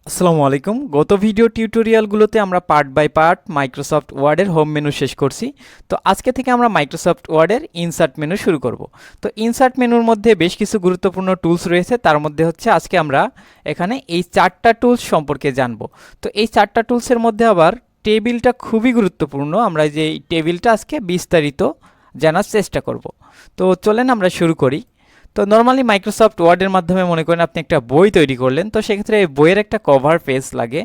আসসালামু আলাইকুম। গত ভিডিও টিউটোরিয়ালগুলোতে আমরা পার্ট বাই পার্ট মাইক্রোসফট ওয়ার্ডের হোম মেনু শেষ করছি। তো আজকে থেকে আমরা মাইক্রোসফট ওয়ার্ডের ইনসার্ট মেনু শুরু করব। তো ইনসার্ট মেনুর মধ্যে বেশ কিছু গুরুত্বপূর্ণ টুলস রয়েছে, তার মধ্যে হচ্ছে আজকে আমরা এখানে এই চারটা টুলস সম্পর্কে জানব। তো এই চারটা টুলসের মধ্যে আবার টেবিলটা খুবই গুরুত্বপূর্ণ। আমরা যে এই টেবিলটা আজকে বিস্তারিত জানার চেষ্টা করব। তো চলেন আমরা শুরু করি। তো নর্মালি মাইক্রোসফট ওয়ার্ডের মাধ্যমে মনে করেন আপনি একটা বই তৈরি করলেন, তো সেক্ষেত্রে এই বইয়ের একটা কভার পেজ লাগে।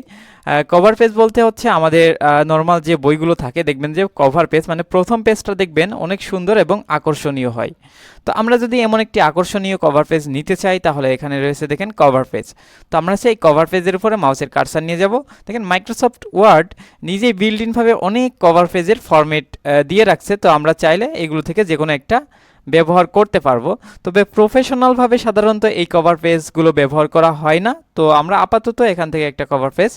কভার পেজ বলতে হচ্ছে আমাদের নর্মাল যে বইগুলো থাকে দেখবেন যে কভার পেজ মানে প্রথম পেজটা দেখবেন অনেক সুন্দর এবং আকর্ষণীয় হয়। তো আমরা যদি এমন একটি আকর্ষণীয় কভার পেজ নিতে চাই তাহলে এখানে রয়েছে দেখেন কভার পেজ। তো আমরা সেই কভার পেজের উপরে মাউসের কার্সার নিয়ে যাব। দেখেন মাইক্রোসফট ওয়ার্ড নিজেই বিল্ট ইনভাবে অনেক কভার পেজের ফরম্যাট দিয়ে রাখছে। তো আমরা চাইলে এগুলো থেকে যে কোনো একটা ব্যবহার করতে পারবো। তবে প্রফেশনালভাবে সাধারণত এই কভার পেজগুলো ব্যবহার করা হয় না। তো আমরা আপাতত এখান থেকে একটা কভার পেজ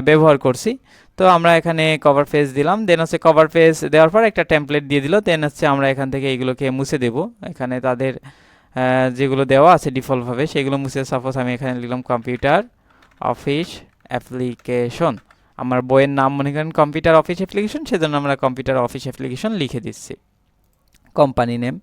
ব্যবহার করছি। তো আমরা এখানে কভার পেজ দিলাম, দেন হচ্ছে কভার পেজ দেওয়ার পর একটা টেমপ্লেট দিয়ে দিল, দেন হচ্ছে আমরা এখান থেকে এইগুলোকে মুছে দেব। এখানে তাদের যেগুলো দেওয়া আছে ডিফল্টভাবে সেগুলো মুছে, সাপোজ আমি এখানে লিখলাম কম্পিউটার অফিস অ্যাপ্লিকেশন। আমার বইয়ের নাম মনে করেন কম্পিউটার অফিস অ্যাপ্লিকেশন, সেজন্য আমরা কম্পিউটার অফিস অ্যাপ্লিকেশন লিখে দিচ্ছি। Company name.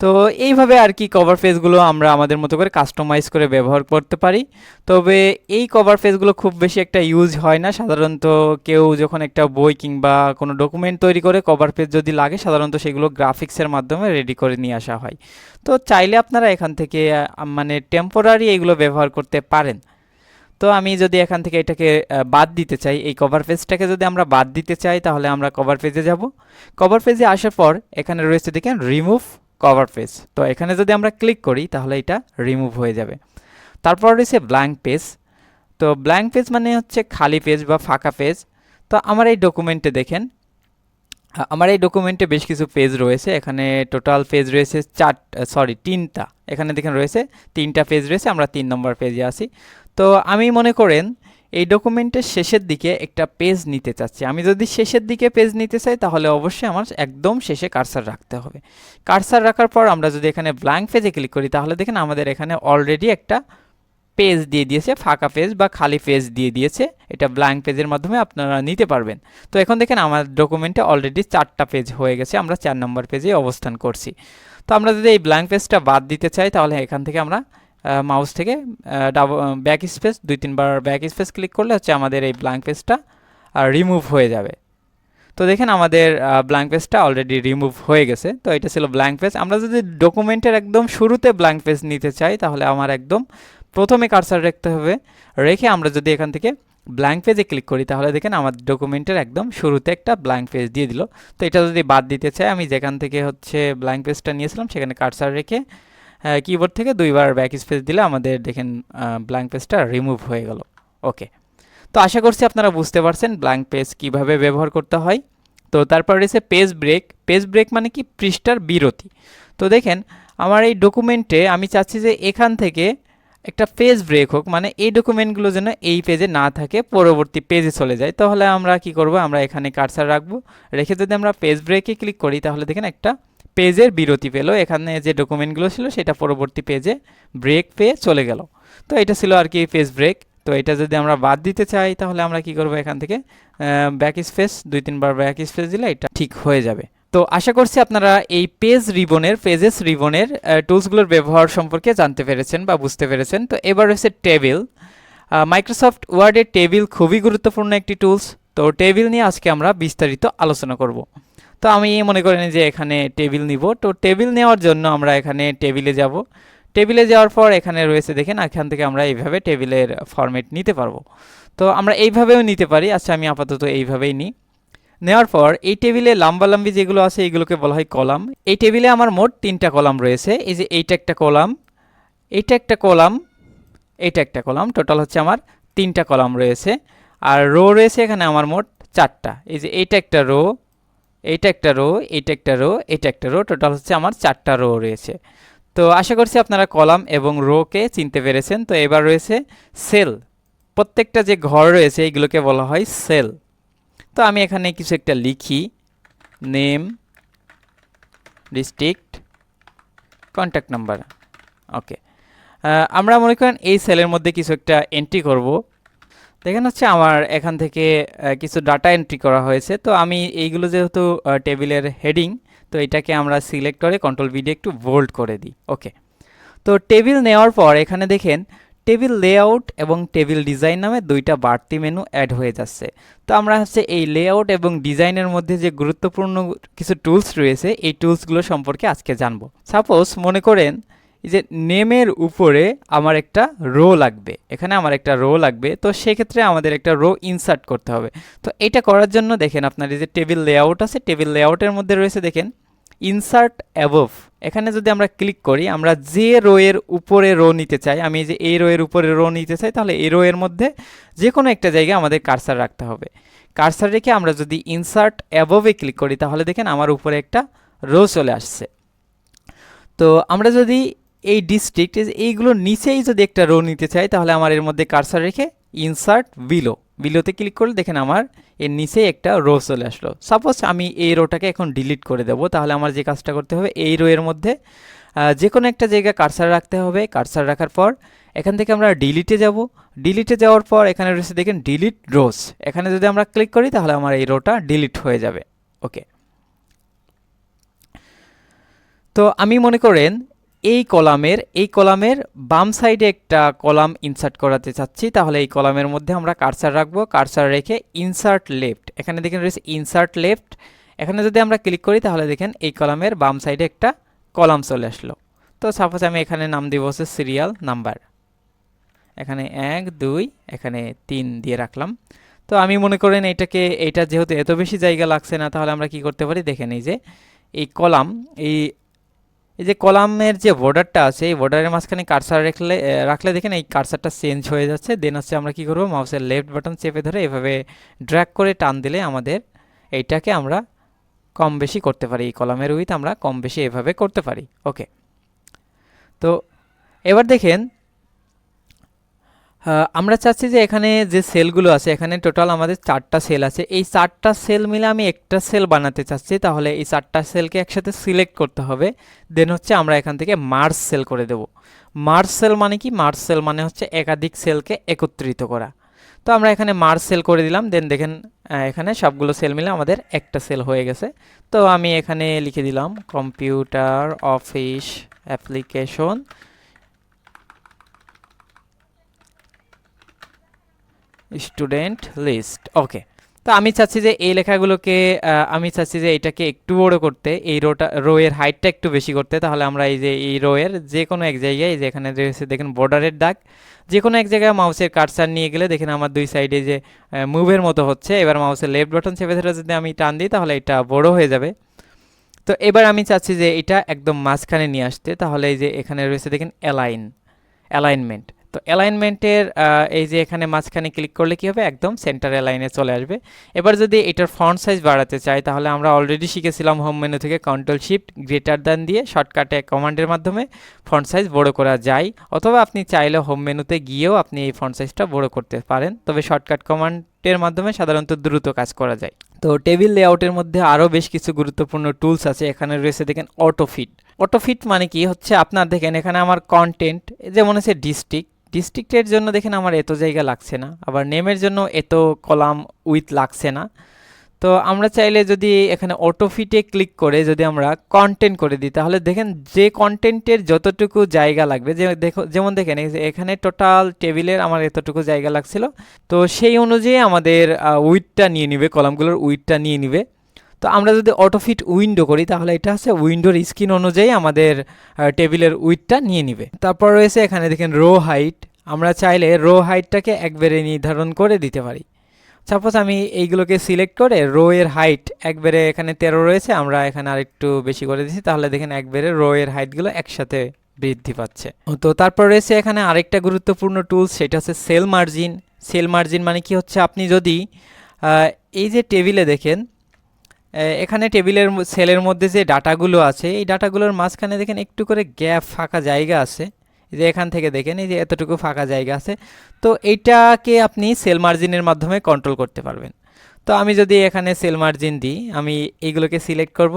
তো এইভাবে আর কি কভার পেজগুলো আমরা আমাদের মতো করে কাস্টমাইজ করে ব্যবহার করতে পারি। তবে এই কভার পেজগুলো খুব বেশি একটা ইউজ হয় না। সাধারণত কেউ যখন একটা বই কিংবা কোনো ডকুমেন্ট তৈরি করে কভার পেজ যদি লাগে, সাধারণত সেগুলো গ্রাফিক্সের মাধ্যমে রেডি করে নিয়ে আসা হয়। তো চাইলে আপনারা এখান থেকে মানে টেম্পোরারি এগুলো ব্যবহার করতে পারেন। তো আমি যদি এখান থেকে এটাকে বাদ দিতে চাই, এই কভার পেজটাকে যদি আমরা বাদ দিতে চাই তাহলে আমরা কভার পেজে যাব। কভার পেজে আসার পর এখানে রয়েছে দেখেন রিমুভ কভার পেজ। তো এখানে যদি আমরা ক্লিক করি তাহলে এটা রিমুভ হয়ে যাবে। তারপর রয়েছে ব্ল্যাঙ্ক পেজ। তো ব্ল্যাঙ্ক পেজ মানে হচ্ছে খালি পেজ বা ফাঁকা পেজ। তো আমার এই ডকুমেন্টে দেখেন, আমার এই ডকুমেন্টে বেশ কিছু পেজ রয়েছে। এখানে টোটাল পেজ রয়েছে তিনটা। এখানে দেখেন রয়েছে তিনটা পেজ রয়েছে, আমরা 3 নম্বর পেজে আছি। তো আমি মনে করেন এই ডকুমেন্টের শেষের দিকে একটা পেজ নিতে চাচ্ছি। আমি যদি শেষের দিকে পেজ নিতে চাই তাহলে অবশ্যই আমার একদম শেষে কার্সার রাখতে হবে। কার্সার রাখার পর আমরা যদি এখানে ব্ল্যাঙ্ক পেজে ক্লিক করি তাহলে দেখেন আমাদের এখানে অলরেডি একটা পেজ দিয়ে দিয়েছে, ফাঁকা পেজ বা খালি পেজ দিয়ে দিয়েছে। এটা ব্ল্যাঙ্ক পেজের মাধ্যমে আপনারা নিতে পারবেন। তো এখন দেখেন আমার ডকুমেন্টে অলরেডি 4টা পেজ হয়ে গেছে, আমরা 4 নম্বর পেজে অবস্থান করছি। তো আমরা যদি এই ব্ল্যাঙ্ক পেজটা বাদ দিতে চাই তাহলে এখান থেকে আমরা মাউস থেকে ব্যাক স্পেস 2-3 বার ব্যাক স্পেস ক্লিক করলে হচ্ছে আমাদের এই ব্ল্যাঙ্ক পেজটা রিমুভ হয়ে যাবে। তো দেখেন আমাদের ব্ল্যাঙ্ক পেজটা অলরেডি রিমুভ হয়ে গেছে। তো এটা ছিল ব্ল্যাঙ্ক পেজ। আমরা যদি ডকুমেন্টের একদম শুরুতে ব্ল্যাঙ্ক পেজ নিতে চাই তাহলে আমার একদম প্রথমে কার্সার রাখতে হবে। রেখে আমরা যদি এখান থেকে ব্ল্যাঙ্ক পেজে ক্লিক করি তাহলে দেখেন আমার ডকুমেন্টের একদম শুরুতে একটা ব্ল্যাঙ্ক পেজ দিয়ে দিল। তো এটা যদি বাদ দিতে চাই, আমি যেখান থেকে হচ্ছে ব্ল্যাঙ্ক পেজটা নিয়েছিলাম সেখানে কার্সার রেখে কিবোর্ড থেকে 2 বার ব্যাক স্পেস দিলে আমাদের দেখেন ব্ল্যাঙ্ক পেজটা রিমুভ হয়ে গেল। ওকে। তো আশা করছি আপনারা বুঝতে পারছেন ব্ল্যাঙ্ক পেজ কিভাবে ব্যবহার করতে হয়। তো তারপর রয়েছে পেজ ব্রেক। পেজ ব্রেক মানে কি পৃষ্ঠার বিরতি। তো দেখেন আমার এই ডকুমেন্টে আমি চাচ্ছি যে এখান থেকে একটা পেজ ব্রেক হোক, মানে এই ডকুমেন্টগুলো যেন এই পেজে না থাকে, পরবর্তী পেজে চলে যায়। তাহলে আমরা কি করব, আমরা এখানে কার্সার রাখবো, রেখে যদি আমরা পেজ ব্রেকে ক্লিক করি তাহলে দেখেন একটা পেজের বিরতি পেলো। এখানে যে ডকুমেন্টগুলো ছিল সেটা পরবর্তী পেজে ব্রেক পেয়ে চলে গেল। তো এটা ছিল আর কি পেজ ব্রেক। তো এটা যদি আমরা বাদ দিতে চাই তাহলে আমরা কি করব, এখান থেকে ব্যাক স্পেস 2-3 বার ব্যাক স্পেস দিলে এটা ঠিক হয়ে যাবে। তো আশা করছি আপনারা এই পেজেস রিবনের টুলসগুলোর ব্যবহার সম্পর্কে জানতে পেরেছেন বা বুঝতে পেরেছেন। তো এবার হচ্ছে টেবিল। মাইক্রোসফট ওয়ার্ডে টেবিল খুবই গুরুত্বপূর্ণ একটি টুলস। তো টেবিল নিয়ে আজকে আমরা বিস্তারিত আলোচনা করব। তো আমি মনে করেন যে এখানে টেবিল নিব। তো টেবিল নেওয়ার জন্য আমরা এখানে টেবিলে যাব। টেবিলে যাওয়ার পর এখানে রয়েছে দেখেন, এখান থেকে আমরা এইভাবে টেবিলের ফরম্যাট নিতে পারবো। তো আমরা এইভাবেও নিতে পারি। আচ্ছা, আমি আপাতত এইভাবেই নিই। নেওয়ার পর এই টেবিলে লম্বালম্বি যেগুলো আছে এইগুলোকে বলা হয় কলাম। এই টেবিলে আমার মোট 3টা কলাম রয়েছে। এই যে এইটা একটা কলাম, এইটা একটা কলাম, এইটা একটা কলাম, টোটাল হচ্ছে আমার 3টা কলাম রয়েছে। আর রো রয়েছে এখানে আমার মোট 4টা। এই যে এইটা একটা রো, এইটা একটা রো, এইটা একটা রো, এটা একটা রো, টোটাল হচ্ছে আমার 4টা রো রয়েছে। তো আশা করছি আপনারা কলাম এবং রোকে চিনতে পেরেছেন। তো এবার রয়েছে সেল। প্রত্যেকটা যে ঘর রয়েছে এগুলোকে বলা হয় সেল। তো আমি এখানে কিছু একটা লিখি, নেম, ডিস্ট্রিক্ট, কন্ট্যাক্ট নাম্বার। ওকে, আমরা মনে করেন এই সেলের মধ্যে কিছু একটা এন্ট্রি করব। দেখেন হচ্ছে আমার এখান থেকে কিছু ডাটা এন্ট্রি করা হয়েছে। তো আমি এইগুলো যেহেতু টেবিলের হেডিং, তো এটাকে আমরা সিলেক্ট করে কন্ট্রোল ভি দিয়ে একটু বোল্ড করে দিই। ওকে, তো টেবিল নেওয়ার পর এখানে দেখেন টেবিল লেআউট এবং টেবিল ডিজাইন নামে দুইটা বাড়তি মেনু অ্যাড হয়ে যাচ্ছে। তো আমরা হচ্ছে এই লেআউট এবং ডিজাইনের মধ্যে যে গুরুত্বপূর্ণ কিছু টুলস রয়েছে, এই টুলসগুলো সম্পর্কে আজকে জানবো। সাপোজ মনে করেন এই যে নেমের উপরে আমার একটা রো লাগবে, এখানে আমার একটা রো লাগবে, তো সেক্ষেত্রে আমাদের একটা রো ইনসার্ট করতে হবে। তো এটা করার জন্য দেখেন আপনার এই যে টেবিল লেআউট আছে, টেবিল লেআউটের মধ্যে রয়েছে দেখেন ইনসার্ট অ্যাবভ। এখানে যদি আমরা ক্লিক করি, আমরা যে রো এর উপরে রো নিতে চাই, আমি যে এই রো এর উপরে রো নিতে চাই, তাহলে এই রো এর মধ্যে যে কোনো একটা জায়গায় আমাদের কার্সার রাখতে হবে। কার্সার রেখে আমরা যদি ইনসার্ট অ্যাবভে ক্লিক করি, তাহলে দেখেন আমার উপরে একটা রো চলে আসছে। তো আমরা যদি এই ডিস্ট্রিক্ট এইগুলোর নিচেই যদি একটা রো নিতে চাই, তাহলে আমার এর মধ্যে কার্সার রেখে ইনসার্ট বিলো, বিলোতে ক্লিক করলে দেখেন আমার এর নিচে একটা রো চলে আসলো। সাপোজ আমি এই রোটাকে এখন ডিলিট করে দেবো, তাহলে আমার যে কাজটা করতে হবে, এই রো এর মধ্যে যে কোনো একটা জায়গায় কার্সার রাখতে হবে। কার্সার রাখার পর এখান থেকে আমরা ডিলিটে যাব। ডিলিটে যাওয়ার পর এখানে রয়েছে দেখেন ডিলিট রোস, এখানে যদি আমরা ক্লিক করি তাহলে আমার এই রোটা ডিলিট হয়ে যাবে। ওকে, তো আমি মনে করেন এই কলামের বাম সাইডে একটা কলাম ইনসার্ট করাতে চাচ্ছি, তাহলে এই কলামের মধ্যে আমরা কার্সার রাখবো। কার্সার রেখে ইনসার্ট লেফট, এখানে দেখেন রয়েছে ইনসার্ট লেফট, এখানে যদি আমরা ক্লিক করি তাহলে দেখেন এই কলামের বাম সাইডে একটা কলাম চলে আসলো। তো সাপোজ আমি এখানে নাম দিব হচ্ছে সিরিয়াল নাম্বার, এখানে 1 2 এখানে 3 দিয়ে রাখলাম। তো আমি মনে করেন এইটা যেহেতু এত বেশি জায়গা লাগছে না, তাহলে আমরা কি করতে পারি, দেখেন এই যে এই কলাম, এই যে কলামের যে বর্ডারটা আছে, এই বর্ডারের মাঝখানে কার্সার রাখলে দেখেন এই কার্সারটা চেঞ্জ হয়ে যাচ্ছে। দেন হচ্ছে আমরা কি করব, মাউসের লেফট বাটন চেপে ধরে এভাবে ড্র্যাগ করে টান দিলে আমাদের এইটাকে আমরা কম বেশি করতে পারি, এই কলামের উইথ আমরা কম বেশি এভাবে করতে পারি। ওকে, তো এবার দেখেন আমরা চাচ্ছি যে এখানে যে সেলগুলো আছে, এখানে টোটাল আমাদের 4টা সেল আছে, এই 4টা সেল মিলে আমি একটা সেল বানাতে চাচ্ছি। তাহলে এই 4টা সেলকে একসাথে সিলেক্ট করতে হবে। দেন হচ্ছে আমরা এখান থেকে মার্জ সেল করে দেব। মার্জ সেল মানে কি, মার্জ সেল মানে হচ্ছে একাধিক সেলকে একত্রিত করা। তো আমরা এখানে মার্জ সেল করে দিলাম। দেন দেখেন এখানে সবগুলো সেল মিলে আমাদের একটা সেল হয়ে গেছে। তো আমি এখানে লিখে দিলাম computer office application student list. Okay, তো আমি চাচ্ছি যে এই লেখাগুলোকে আমি চাচ্ছি যে এটাকে একটু বড় করতে, এই রো এর হাইটটা একটু বেশি করতে। তাহলে আমরা এই যে এই রো এর যে কোনো এক জায়গায়, যে এখানে রয়েছে দেখেন বর্ডারের দাগ, যে কোনো এক জায়গায় মাউসের কার্সার নিয়ে গেলে দেখেন আমার দুই সাইডে যে মুভের মতো হচ্ছে। এবার মাউসের লেফট বাটন চেপে ধরে যদি আমি টান দিই, তাহলে এটা বড় হয়ে যাবে। তো এবার আমি চাচ্ছি যে এটা একদম মাঝখানে নিয়ে আসতে। তাহলে এই যে এখানে রয়েছে দেখেন অ্যালাইনমেন্ট। তো অ্যালাইনমেন্টের এই যে এখানে মাঝখানে ক্লিক করলে কি হবে, একদম সেন্টার অ্যালাইনে চলে আসবে। এবার যদি এটার ফন্ট সাইজ বাড়াতে চাই, তাহলে আমরা অলরেডি শিখেছিলাম হোম মেনু থেকে কন্ট্রোল শিফট গ্রেটার দ্যান দিয়ে শর্টকাটে কমান্ডের মাধ্যমে ফন্ট সাইজ বড় করা যায়। অথবা আপনি চাইলে হোম মেনুতে গিয়েও আপনি এই ফন্ট সাইজটা বড় করতে পারেন, তবে শর্টকাট কমান্ডের মাধ্যমে সাধারণত দ্রুত কাজ করা যায়। তো টেবিল লেআউটের মধ্যে আরও বেশ কিছু গুরুত্বপূর্ণ টুলস আছে। এখানে রয়েছে দেখেন অটোফিট মানে কি হচ্ছে, আপনার দেখেন এখানে আমার কন্টেন্ট যেমন হচ্ছে ডিস্ট্রিক্টের জন্য দেখেন আমার এত জায়গা লাগছে না, আবার নেমের জন্য এত কলাম উইথ লাগছে না। তো আমরা চাইলে যদি এখানে অটোফিটে ক্লিক করে যদি আমরা কন্টেন্ট করে দিই, তাহলে দেখেন যে কন্টেন্টের যতটুকু জায়গা লাগবে, যেমন দেখেন এখানে টোটাল টেবিলের আমার এতটুকু জায়গা লাগছিল, তো সেই অনুযায়ী আমাদের উইথটা নিয়ে নিবে, কলামগুলোর উইথটা নিয়ে নিবে। তো আমরা যদি অটোফিট উইন্ডো করি, তাহলে এটা হচ্ছে উইন্ডোর স্ক্রিন অনুযায়ী আমাদের টেবিলের উইথটা নিয়ে নিবে। তারপর রয়েছে এখানে দেখেন রো হাইট, আমরা চাইলে রো হাইটটাকে একবারে নির্ধারণ করে দিতে পারি। সাপোজ আমি এইগুলোকে সিলেক্ট করে রো এর হাইট একবারে এখানে 13 রয়েছে, আমরা এখানে আরেকটু বেশি করে দিচ্ছি, তাহলে দেখেন একবারে রো এর হাইটগুলো একসাথে বৃদ্ধি পাচ্ছে। তো তারপর রয়েছে এখানে আরেকটা গুরুত্বপূর্ণ টুলস, সেটা হচ্ছে সেল মার্জিন মানে কি হচ্ছে, আপনি যদি এই যে টেবিলে দেখেন এখানে টেবিলের সেলের মধ্যে যে ডাটাগুলো আছে, এই ডাটাগুলোর মাঝখানে দেখেন একটু করে গ্যাপ ফাঁকা জায়গা আছে, যে এখান থেকে দেখেন এই যে এতটুকু ফাঁকা জায়গা আছে। তো এইটাকে আপনি সেল মার্জিনের মাধ্যমে কন্ট্রোল করতে পারবেন। তো আমি যদি এখানে সেল মার্জিন দিই, আমি এইগুলোকে সিলেক্ট করব।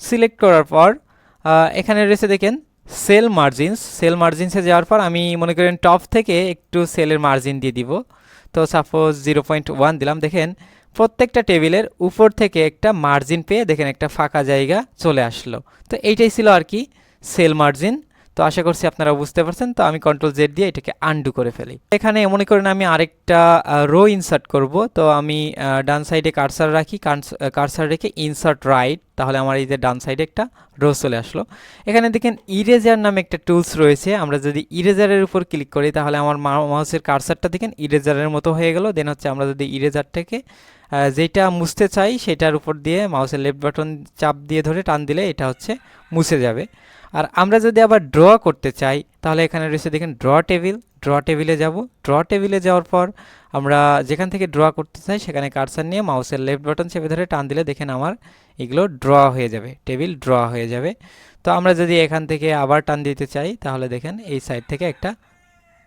সিলেক্ট করার পর এখানে রয়েছে দেখেন সেল মার্জিনসে যাওয়ার পর আমি মনে করেন টপ থেকে একটু সেলের মার্জিন দিয়ে দিব। তো সাপোজ 0.1 দিলাম। দেখেন প্রত্যেকটা টেবিলের উপর থেকে একটা মার্জিন পেয়ে দেখেন একটা ফাঁকা জায়গা চলে আসলো। তো এইটাই ছিল আর কি সেল মার্জিন। তো আশা করছি আপনারা বুঝতে পারছেন। তো আমি কন্ট্রোল জেড দিয়ে এটাকে আনডু করে ফেলি। এখানে মনে করেন আমি আরেকটা রো ইনসার্ট করব। তো আমি ডান সাইডে কার্সার রাখি, কার্সার রেখে ইনসার্ট রাইট, তাহলে আমার এই যে ডান সাইডে একটা রো চলে আসলো। এখানে দেখেন ইরেজার নামে একটা টুলস রয়েছে। আমরা যদি ইরেজারের উপর ক্লিক করি তাহলে আমার মাউসের কার্সারটা দেখেন ইরেজারের মতো হয়ে গেল। দেন হচ্ছে আমরা যদি ইরেজারটাকে যেটা মুছতে চাই সেটার উপর দিয়ে মাউসের লেফট বাটন চাপ দিয়ে ধরে টান দিলে এটা হচ্ছে মুছে যাবে। আর আমরা যদি আবার ড্র করতে চাই তাহলে এখানে রয়েছে দেখেন ড্র টেবিলে যাব। ড্র টেবিলে যাওয়ার পর আমরা যেখান থেকে ড্র করতে চাই সেখানে কার্সার নিয়ে মাউসের লেফট বাটন চেপে ধরে টান দিলে দেখেন আমার এগুলো ড্র হয়ে যাবে, টেবিল ড্র হয়ে যাবে। তো আমরা যদি এখান থেকে আবার টান দিতে চাই তাহলে দেখেন এই সাইড থেকে একটা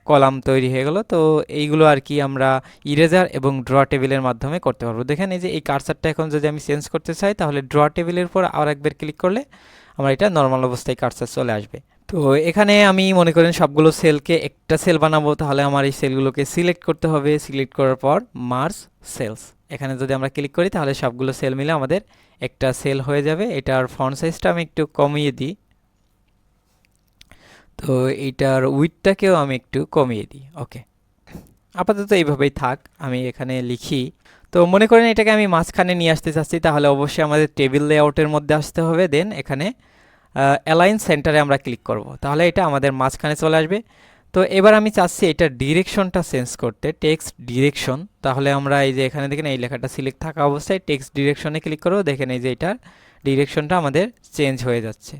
কলাম তৈরি হয়ে গেল। তো এইগুলো আর কি আমরা ইরেজার এবং ড্র টেবিলের মাধ্যমে করতে পারবো। দেখেন এই যে এই কার্সারটা এখন যদি আমি চেঞ্জ করতে চাই তাহলে ড্র টেবিলের উপর আর একবার ক্লিক করলে আমার এটা নর্মাল অবস্থায় কার্সার চলে আসবে। তো এখানে আমি মনে করেন সবগুলো সেলকে একটা সেল বানাবো, তাহলে আমার এই সেলগুলোকে সিলেক্ট করতে হবে। সিলেক্ট করার পর মার্জ সেলস, এখানে যদি আমরা ক্লিক করি তাহলে সবগুলো সেল মিলে আমাদের একটা সেল হয়ে যাবে। এটার ফন্ট সাইজটা আমি একটু কমিয়ে দিই। তো এইটার উইডথটাকেও আমি একটু কমিয়ে দিই। ওকে, আপাতত এইভাবেই থাক, আমি এখানে লিখি। তো মনে করেন এটাকে আমি মাঝখানে নিয়ে আসতে চাচ্ছি, তাহলে অবশ্যই আমাদের টেবিল লেআউটের মধ্যে আসতে হবে। দেন এখানে অ্যালাইন সেন্টারে আমরা ক্লিক করব, তাহলে এটা আমাদের মাঝখানে চলে আসবে। তো এবার আমি চাচ্ছি এটার ডিরেকশনটা চেঞ্জ করতে, টেক্সট ডিরেকশন। তাহলে আমরা এই যে এখানে দেখেন এই লেখাটা সিলেক্ট থাকা অবস্থায় টেক্সট ডিরেকশনে ক্লিক করব। দেখেন এই যে এটার ডিরেকশনটা আমাদের চেঞ্জ হয়ে যাচ্ছে।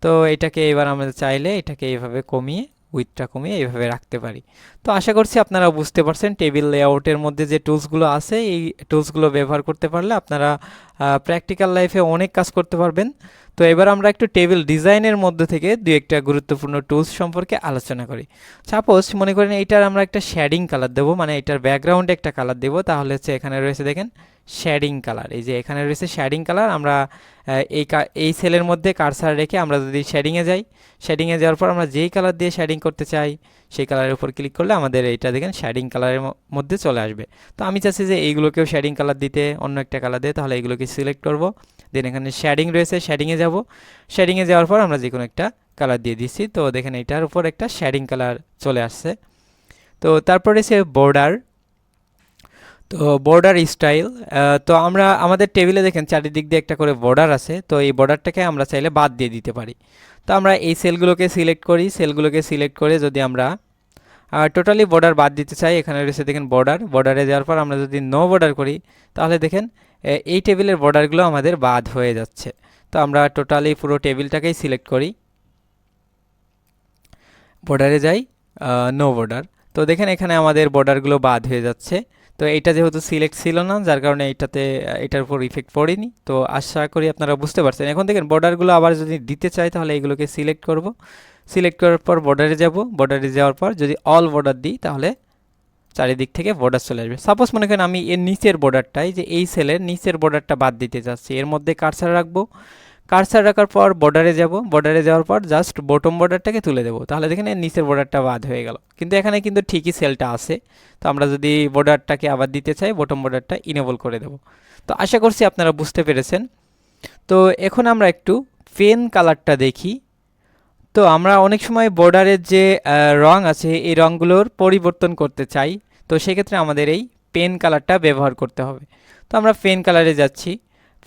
তো এটাকে এবার আমরা চাইলে এটাকে এইভাবে কমিয়ে উইথটা কমিয়ে এইভাবে রাখতে পারি। তো আশা করছি আপনারা বুঝতে পারছেন টেবিল লেআউটের মধ্যে যে টুলসগুলো আছে এই টুলসগুলো ব্যবহার করতে পারলে আপনারা প্র্যাকটিক্যাল লাইফে অনেক কাজ করতে পারবেন। তো এবার আমরা একটু টেবিল ডিজাইনের মধ্যে থেকে দুই একটা গুরুত্বপূর্ণ টুলস সম্পর্কে আলোচনা করি। সাপোজ মনে করেন এইটার আমরা একটা শেডিং কালার দেবো, মানে এটার ব্যাকগ্রাউন্ডে একটা কালার দেবো। তাহলে হচ্ছে এখানে রয়েছে দেখেন শেডিং কালার, এই যে এখানে রয়েছে শেডিং কালার। আমরা এই সেলের মধ্যে কার্সার রেখে আমরা যদি শেডিংয়ে যাই, শেডিংয়ে যাওয়ার পর আমরা যেই কালার দিয়ে শেডিং করতে চাই সেই কালারের উপর ক্লিক করলে আমাদের এইটা দেখেন শেডিং কালারের মধ্যে চলে আসবে। তো আমি চাচ্ছি যে এইগুলোকেও শেডিং কালার দিতে, অন্য একটা কালার দিয়ে, তাহলে এইগুলোকে সিলেক্ট করব। দেন এখানে শেডিং রয়েছে, শেডিংয়ে যাব। শেডিংয়ে যাওয়ার পর আমরা যে কোনো একটা কালার দিয়ে দিচ্ছি। তো দেখেন এইটার উপর একটা শেডিং কালার চলে আসছে। তো তারপরে সে বর্ডার, তো বর্ডার স্টাইল। তো আমরা আমাদের টেবিলে দেখেন চারিদিক দিয়ে একটা করে বর্ডার আছে। তো এই বর্ডারটাকে আমরা চাইলে বাদ দিয়ে দিতে পারি। তো আমরা এই সেলগুলোকে সিলেক্ট করি, সেলগুলোকে সিলেক্ট করে যদি আমরা টোটালি বর্ডার বাদ দিতে চাই, এখানে রয়েছে দেখেন বর্ডারে যাওয়ার পর আমরা যদি নো বর্ডার করি তাহলে দেখেন এই টেবিলের বর্ডারগুলো আমাদের বাদ হয়ে যাচ্ছে। তো আমরা টোটালি পুরো টেবিলটাকেই সিলেক্ট করি, বর্ডারে যাই, নো বর্ডার। তো দেখেন এখানে আমাদের বর্ডারগুলো বাদ হয়ে যাচ্ছে। তো এটা যেহেতু সিলেক্ট ছিল না যার কারণে এটার উপর ইফেক্ট পড়েনি। তো আশা করি আপনারা বুঝতে পারছেন। এখন দেখেন বর্ডারগুলো আবার যদি দিতে চাই তাহলে এগুলোকে সিলেক্ট করব। সিলেক্ট করার পর বর্ডারে যাব, বর্ডারে যাওয়ার পর যদি অল বর্ডার দিই তাহলে চারিদিক থেকে বর্ডার চলে আসবে। সাপোজ মনে করেন আমি এর নিচের বর্ডারটাই, যে এই সেলের নিচের বর্ডারটা বাদ দিতে চাচ্ছি, এর মধ্যে কার্সার রাখবো। কার্সার রাখার পর বর্ডারে যাব, বর্ডারে যাওয়ার পর জাস্ট বটম বর্ডারটাকে তুলে দেবো, তাহলে দেখেন এর নিচের বর্ডারটা বাদ হয়ে গেল। কিন্তু এখানে কিন্তু ঠিকই সেলটা আছে। তো আমরা যদি বর্ডারটাকে আবার দিতে চাই বটম বর্ডারটা ইনেবল করে দেব। তো আশা করছি আপনারা বুঝতে পেরেছেন। তো এখন আমরা একটু পেন কালারটা দেখি। তো আমরা অনেক সময় বর্ডারের যে রং আছে এই রঙগুলোর পরিবর্তন করতে চাই। তো সেক্ষেত্রে আমাদের এই পেন কালারটা ব্যবহার করতে হবে। তো আমরা পেন কালারে যাচ্ছি।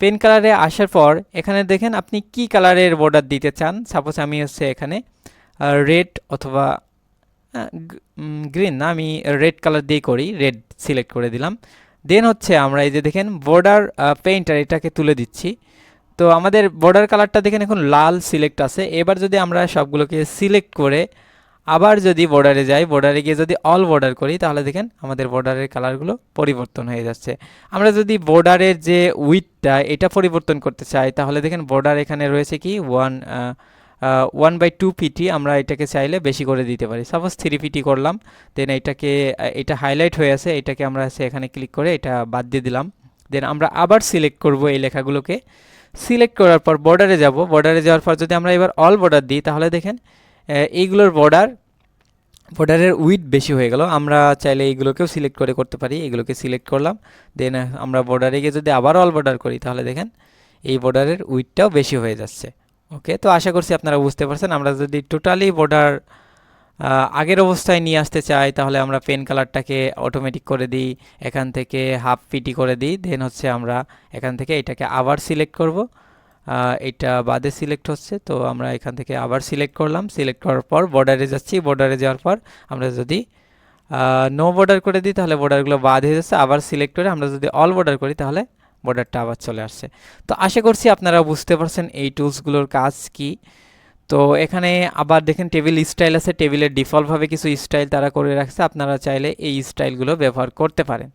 পেন কালারে আসার পর এখানে দেখেন আপনি কি কালারের বর্ডার দিতে চান। সাপোজ আমি হচ্ছে এখানে রেড অথবা গ্রিন না, আমি রেড কালার দিয়ে করি, রেড সিলেক্ট করে দিলাম। দেন হচ্ছে আমরা এই যে দেখেন বর্ডার পেইন্টার এটাকে তুলে দিচ্ছি। তো আমাদের বর্ডার কালারটা দেখেন এখন লাল সিলেক্ট আছে। এবার যদি আমরা সবগুলোকে সিলেক্ট করে আবার যদি বর্ডারে যাই, বর্ডারে গিয়ে যদি অল বর্ডার করি তাহলে দেখেন আমাদের বর্ডারের কালারগুলো পরিবর্তন হয়ে যাচ্ছে। আমরা যদি বর্ডারের যে উইথটা এটা পরিবর্তন করতে চাই তাহলে দেখেন বর্ডার এখানে রয়েছে কি 1/2 পিটি, আমরা এটাকে চাইলে বেশি করে দিতে পারি। সাপোজ 3 পিটি করলাম। দেন এটা হাইলাইট হয়ে আছে, এটাকে আমরা এখানে ক্লিক করে এটা বাদ দিয়ে দিলাম। দেন আমরা আবার সিলেক্ট করব এই লেখাগুলোকে। সিলেক্ট করার পর বর্ডারে যাব, বর্ডারে যাওয়ার পর যদি আমরা এবার অল বর্ডার দিই তাহলে দেখেন এইগুলোর বর্ডারের উইথ বেশি হয়ে গেল। আমরা চাইলে এইগুলোকেও সিলেক্ট করে করতে পারি, এগুলোকে সিলেক্ট করলাম, দেন আমরা বর্ডারে গিয়ে যদি আবার অল বর্ডার করি তাহলে দেখেন এই বর্ডারের উইথটাও বেশি হয়ে যাচ্ছে। ওকে, তো আশা করছি আপনারা বুঝতে পারছেন। আমরা যদি টোটালি বর্ডার আগের অবস্থায় নিয়ে আসতে চাই তাহলে আমরা পেন কালারটাকে অটোমেটিক করে দিই, এখান থেকে হাফ পিটি করে দিই, দেন হচ্ছে আমরা এখান থেকে এটাকে আবার সিলেক্ট করব। এটা বাদে সিলেক্ট হচ্ছে, তো আমরা এখান থেকে আবার সিলেক্ট করলাম, সিলেক্ট করার পর বর্ডারে যাচ্ছি, বর্ডারে যাওয়ার পর আমরা যদি নো বর্ডার করে দিই তাহলে বর্ডারগুলো বাদ হয়ে যাচ্ছে, আবার সিলেক্ট করে আমরা যদি অল বর্ডার করি তাহলে বর্ডারটা আবার চলে আসছে। তো আশা করছি আপনারা বুঝতে পারছেন এই টুলসগুলোর কাজ কি। তো এখানে আবার দেখেন টেবিল স্টাইল আছে, টেবিলের ডিফল্টভাবে কিছু স্টাইল তারা করে রাখছে, আপনারা চাইলে এই স্টাইলগুলো ব্যবহার করতে পারেন।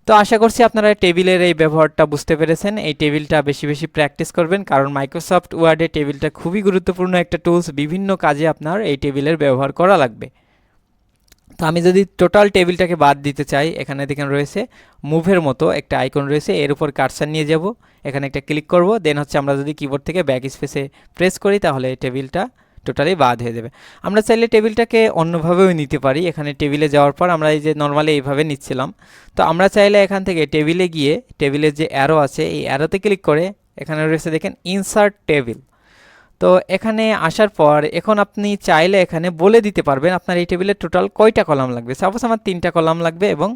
তো আশা করছি আপনারা টেবিলের এই ব্যবহারটা বুঝতে পেরেছেন। এই টেবিলটা বেশি বেশি প্র্যাকটিস করবেন, কারণ মাইক্রোসফট ওয়ার্ডে টেবিলটা খুবই গুরুত্বপূর্ণ একটা টুলস, বিভিন্ন কাজে আপনার এই টেবিলের ব্যবহার করা লাগবে। তো আমি যদি টোটাল টেবিলটাকে বাদ দিতে চাই, এখানে দেখেন রয়েছে মুভের মতো একটা আইকন রয়েছে, এর উপর কার্সার নিয়ে যাব, এখানে একটা ক্লিক করব, দেন হচ্ছে আমরা যদি কিবোর্ড থেকে ব্যাক স্পেসে প্রেস করি তাহলে এই টেবিলটা টোটালি বাদ হয়ে যাবে। আমরা চাইলে টেবিলটাকে অন্যভাবেও নিতে পারি, এখানে টেবিলে যাওয়ার পর আমরা এই যে নর্মালি এইভাবে নিচ্ছিলাম, তো আমরা চাইলে এখান থেকে টেবিলে গিয়ে টেবিলের যে অ্যারো আছে এই অ্যারোতে ক্লিক করে এখানে রয়েছে দেখেন ইনসার্ট টেবিল। তো এখানে আসার পর এখন আপনি চাইলে এখানে বলে দিতে পারবেন আপনার এই টেবিলে টোটাল কয়টা কলাম লাগবে। সাপোজ আমার 3টা কলাম লাগবে এবং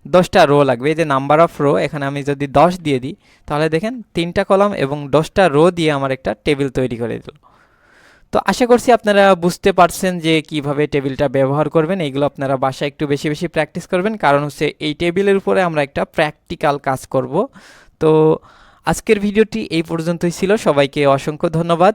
10টা রো লাগবে, এই যে নাম্বার অফ রো, এখানে আমি যদি 10 দিয়ে দিই তাহলে দেখেন 3টা কলাম এবং 10টা রো দিয়ে আমার একটা টেবিল তৈরি করে দিল। তো আশা করছি আপনারা বুঝতে পারছেন যে কিভাবে টেবিলটা ব্যবহার করবেন। এইগুলো আপনারা বাসায় একটু বেশি বেশি প্র্যাকটিস করবেন, কারণ হচ্ছে এই টেবিলের উপরে আমরা একটা প্র্যাকটিক্যাল কাজ করব। তো আজকের ভিডিওটি এই পর্যন্তই ছিল, সবাইকে অসংখ্য ধন্যবাদ।